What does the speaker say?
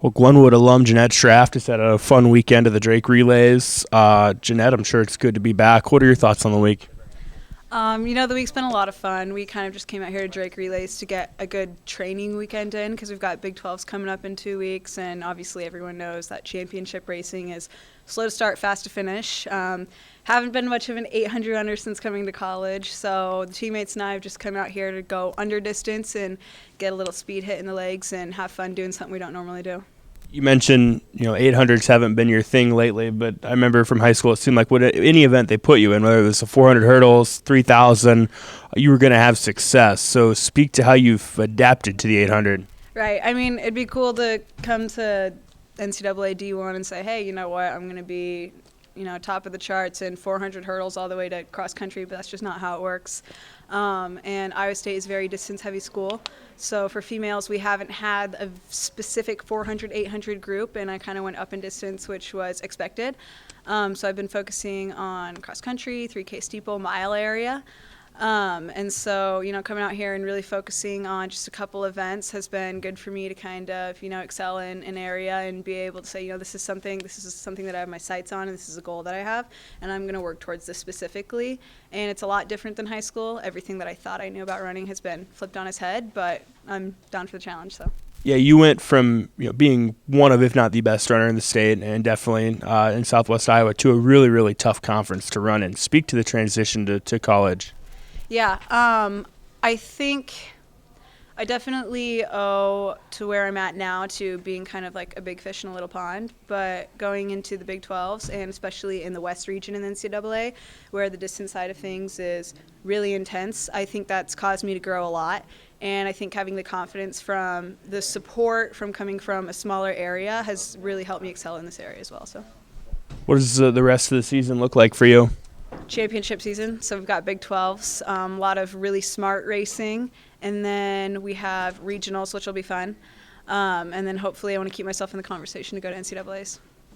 Well, Glenwood alum Janette Schraft has had a fun weekend of the Drake Relays. Janette, I'm sure it's good to be back. What are your thoughts on the week? The week's been a lot of fun. We kind of just came out here to Drake Relays to get a good training weekend in because we've got Big 12s coming up in 2 weeks, and obviously everyone knows that championship racing is slow to start, fast to finish. Haven't been much of an 800 runner since coming to college, so the teammates and I have just come out here to go under distance and get a little speed hit in the legs and have fun doing something we don't normally do. You mentioned 800s haven't been your thing lately, but I remember from high school it seemed like any event they put you in, whether it was the 400 hurdles, 3,000, you were going to have success. So speak to how you've adapted to the 800. Right. I mean, it'd be cool to come to NCAA D1 and say, hey, you know what, I'm going to be top of the charts in 400 hurdles all the way to cross country, but that's just not how it works. And Iowa State is a very distance heavy school. So for females, we haven't had a specific 400, 800 group, and I kind of went up in distance, which was expected. So I've been focusing on cross country, 3K steeple, mile area. And so, coming out here and really focusing on just a couple events has been good for me to kind of, excel in an area and be able to say, this is something that I have my sights on, and this is a goal that I have, and I'm going to work towards this specifically. And it's a lot different than high school. Everything that I thought I knew about running has been flipped on its head, but I'm down for the challenge, so. Yeah, you went from being one of, if not the best runner in the state, and definitely in Southwest Iowa, to a really, really tough conference to run in. Speak to the transition to college. Yeah, I think I definitely owe to where I'm at now to being kind of like a big fish in a little pond, but going into the Big 12s and especially in the West region in the NCAA, where the distance side of things is really intense, I think that's caused me to grow a lot. And I think having the confidence from the support from coming from a smaller area has really helped me excel in this area as well. So, what does the rest of the season look like for you? Championship season, so we've got Big 12s, a lot of really smart racing, and then we have regionals, which will be fun, and then hopefully I want to keep myself in the conversation to go to NCAAs.